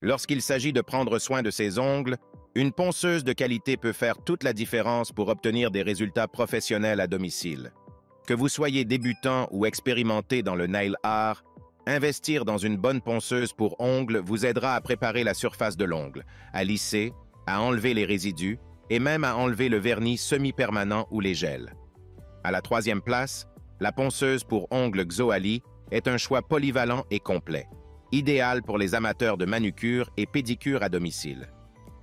Lorsqu'il s'agit de prendre soin de ses ongles, une ponceuse de qualité peut faire toute la différence pour obtenir des résultats professionnels à domicile. Que vous soyez débutant ou expérimenté dans le nail art, investir dans une bonne ponceuse pour ongles vous aidera à préparer la surface de l'ongle, à lisser, à enlever les résidus et même à enlever le vernis semi-permanent ou les gels. À la troisième place, la ponceuse pour ongles Xoali est un choix polyvalent et complet, idéal pour les amateurs de manucure et pédicure à domicile.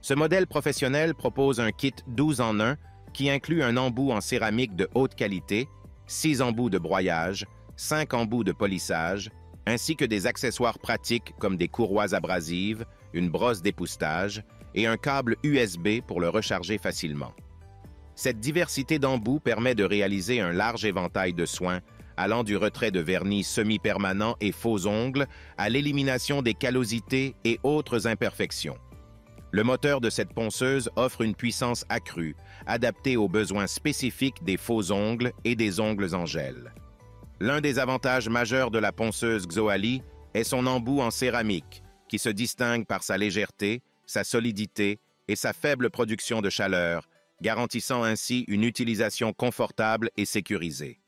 Ce modèle professionnel propose un kit 12 en 1 qui inclut un embout en céramique de haute qualité, 6 embouts de broyage, 5 embouts de polissage, ainsi que des accessoires pratiques comme des courroies abrasives, une brosse d'époussetage et un câble USB pour le recharger facilement. Cette diversité d'embouts permet de réaliser un large éventail de soins, allant du retrait de vernis semi-permanent et faux ongles à l'élimination des callosités et autres imperfections. Le moteur de cette ponceuse offre une puissance accrue, adaptée aux besoins spécifiques des faux ongles et des ongles en gel. L'un des avantages majeurs de la ponceuse Xoali est son embout en céramique, qui se distingue par sa légèreté, sa solidité et sa faible production de chaleur, garantissant ainsi une utilisation confortable et sécurisée.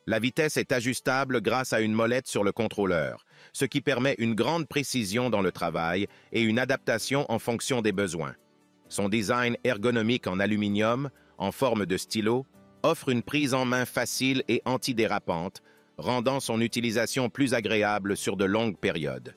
La vitesse est ajustable grâce à une molette sur le contrôleur, ce qui permet une grande précision dans le travail et une adaptation en fonction des besoins. Son design ergonomique en aluminium, en forme de stylo, offre une prise en main facile et antidérapante, rendant son utilisation plus agréable sur de longues périodes.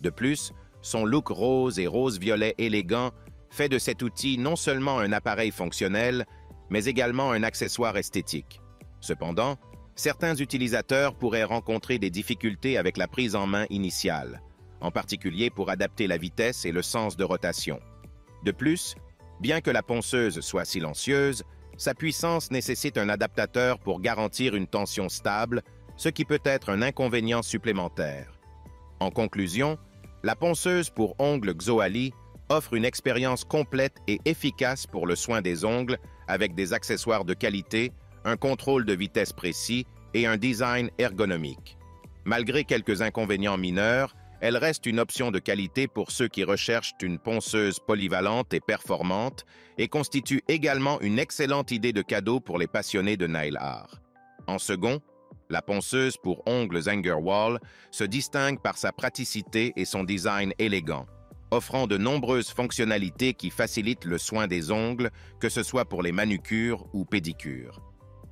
De plus, son look rose et rose-violet élégant fait de cet outil non seulement un appareil fonctionnel, mais également un accessoire esthétique. Cependant, certains utilisateurs pourraient rencontrer des difficultés avec la prise en main initiale, en particulier pour adapter la vitesse et le sens de rotation. De plus, bien que la ponceuse soit silencieuse, sa puissance nécessite un adaptateur pour garantir une tension stable, ce qui peut être un inconvénient supplémentaire. En conclusion, la ponceuse pour ongles Xoali offre une expérience complète et efficace pour le soin des ongles avec des accessoires de qualité, un contrôle de vitesse précis et un design ergonomique. Malgré quelques inconvénients mineurs, elle reste une option de qualité pour ceux qui recherchent une ponceuse polyvalente et performante et constitue également une excellente idée de cadeau pour les passionnés de nail art. En second, la ponceuse pour ongles Angerwall se distingue par sa praticité et son design élégant, offrant de nombreuses fonctionnalités qui facilitent le soin des ongles, que ce soit pour les manucures ou pédicures.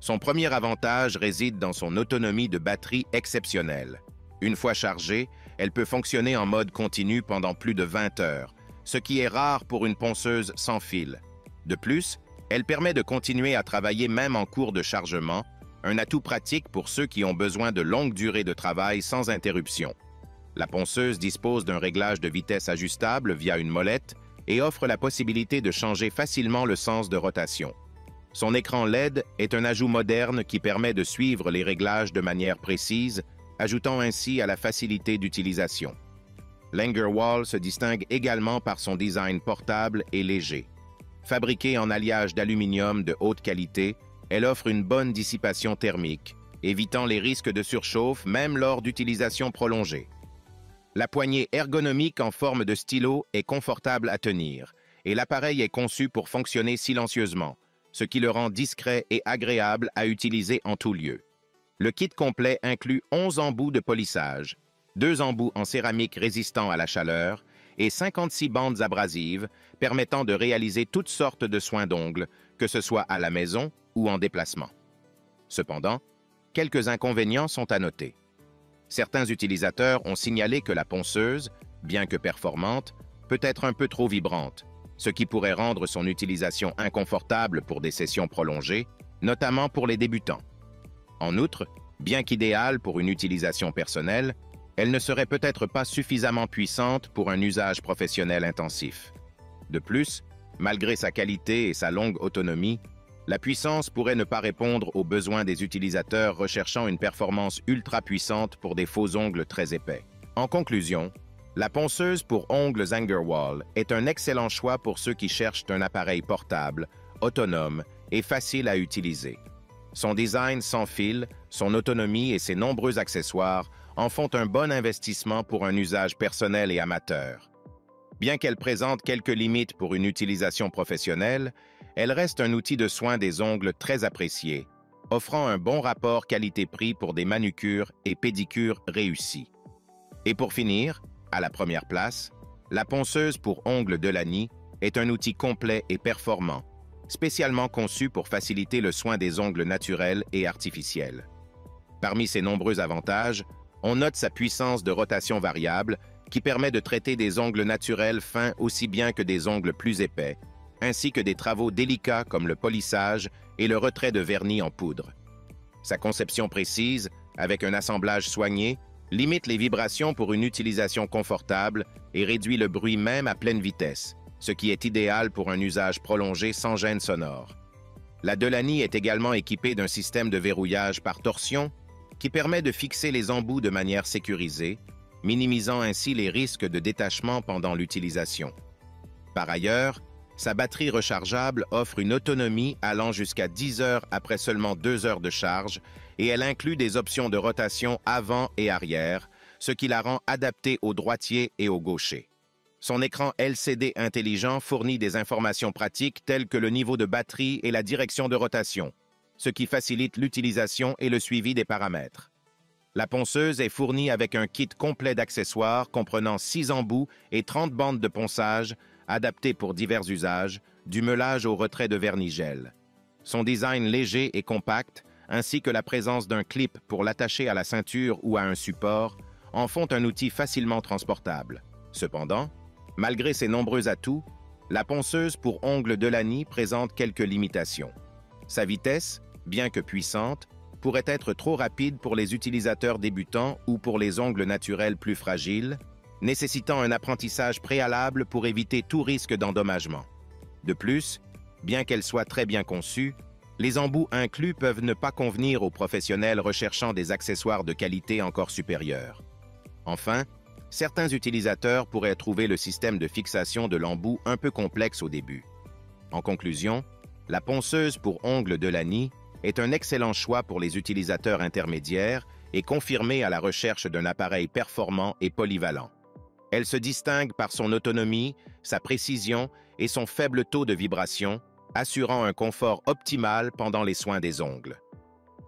Son premier avantage réside dans son autonomie de batterie exceptionnelle. Une fois chargée, elle peut fonctionner en mode continu pendant plus de 20 heures, ce qui est rare pour une ponceuse sans fil. De plus, elle permet de continuer à travailler même en cours de chargement, un atout pratique pour ceux qui ont besoin de longues durées de travail sans interruption. La ponceuse dispose d'un réglage de vitesse ajustable via une molette et offre la possibilité de changer facilement le sens de rotation. Son écran LED est un ajout moderne qui permet de suivre les réglages de manière précise, ajoutant ainsi à la facilité d'utilisation. L'Angerwall se distingue également par son design portable et léger. Fabriquée en alliage d'aluminium de haute qualité, elle offre une bonne dissipation thermique, évitant les risques de surchauffe même lors d'utilisation prolongée. La poignée ergonomique en forme de stylo est confortable à tenir, et l'appareil est conçu pour fonctionner silencieusement, ce qui le rend discret et agréable à utiliser en tout lieu. Le kit complet inclut 11 embouts de polissage, 2 embouts en céramique résistants à la chaleur et 56 bandes abrasives permettant de réaliser toutes sortes de soins d'ongles, que ce soit à la maison ou en déplacement. Cependant, quelques inconvénients sont à noter. Certains utilisateurs ont signalé que la ponceuse, bien que performante, peut être un peu trop vibrante, ce qui pourrait rendre son utilisation inconfortable pour des sessions prolongées, notamment pour les débutants. En outre, bien qu'idéale pour une utilisation personnelle, elle ne serait peut-être pas suffisamment puissante pour un usage professionnel intensif. De plus, malgré sa qualité et sa longue autonomie, la puissance pourrait ne pas répondre aux besoins des utilisateurs recherchant une performance ultra puissante pour des faux ongles très épais. En conclusion, la ponceuse pour ongles Angerwall est un excellent choix pour ceux qui cherchent un appareil portable, autonome et facile à utiliser. Son design sans fil, son autonomie et ses nombreux accessoires en font un bon investissement pour un usage personnel et amateur. Bien qu'elle présente quelques limites pour une utilisation professionnelle, elle reste un outil de soin des ongles très apprécié, offrant un bon rapport qualité-prix pour des manucures et pédicures réussis. Et pour finir, à la première place, la ponceuse pour ongles Delany est un outil complet et performant, spécialement conçu pour faciliter le soin des ongles naturels et artificiels. Parmi ses nombreux avantages, on note sa puissance de rotation variable qui permet de traiter des ongles naturels fins aussi bien que des ongles plus épais, ainsi que des travaux délicats comme le polissage et le retrait de vernis en poudre. Sa conception précise, avec un assemblage soigné, limite les vibrations pour une utilisation confortable et réduit le bruit même à pleine vitesse, ce qui est idéal pour un usage prolongé sans gêne sonore. La Delany est également équipée d'un système de verrouillage par torsion qui permet de fixer les embouts de manière sécurisée, minimisant ainsi les risques de détachement pendant l'utilisation. Par ailleurs, sa batterie rechargeable offre une autonomie allant jusqu'à 10 heures après seulement 2 heures de charge et elle inclut des options de rotation avant et arrière, ce qui la rend adaptée aux droitiers et aux gauchers. Son écran LCD intelligent fournit des informations pratiques telles que le niveau de batterie et la direction de rotation, ce qui facilite l'utilisation et le suivi des paramètres. La ponceuse est fournie avec un kit complet d'accessoires comprenant 6 embouts et 30 bandes de ponçage adaptées pour divers usages, du meulage au retrait de vernis gel. Son design léger et compact, ainsi que la présence d'un clip pour l'attacher à la ceinture ou à un support, en font un outil facilement transportable. Cependant, malgré ses nombreux atouts, la ponceuse pour ongles Delany présente quelques limitations. Sa vitesse, bien que puissante, pourrait être trop rapide pour les utilisateurs débutants ou pour les ongles naturels plus fragiles, nécessitant un apprentissage préalable pour éviter tout risque d'endommagement. De plus, bien qu'elle soit très bien conçue, les embouts inclus peuvent ne pas convenir aux professionnels recherchant des accessoires de qualité encore supérieure. Enfin, certains utilisateurs pourraient trouver le système de fixation de l'embout un peu complexe au début. En conclusion, la ponceuse pour ongles Delany est un excellent choix pour les utilisateurs intermédiaires et confirmé à la recherche d'un appareil performant et polyvalent. Elle se distingue par son autonomie, sa précision et son faible taux de vibration, assurant un confort optimal pendant les soins des ongles.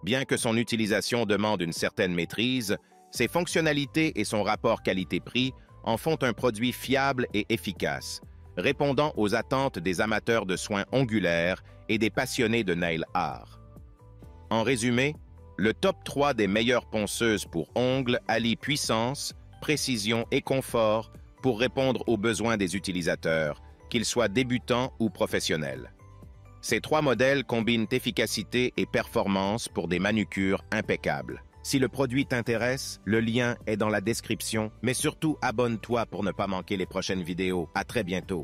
Bien que son utilisation demande une certaine maîtrise, ses fonctionnalités et son rapport qualité-prix en font un produit fiable et efficace, répondant aux attentes des amateurs de soins ongulaires et des passionnés de nail art. En résumé, le top 3 des meilleures ponceuses pour ongles allie puissance, précision et confort pour répondre aux besoins des utilisateurs, qu'ils soient débutants ou professionnels. Ces 3 modèles combinent efficacité et performance pour des manucures impeccables. Si le produit t'intéresse, le lien est dans la description, mais surtout abonne-toi pour ne pas manquer les prochaines vidéos. À très bientôt.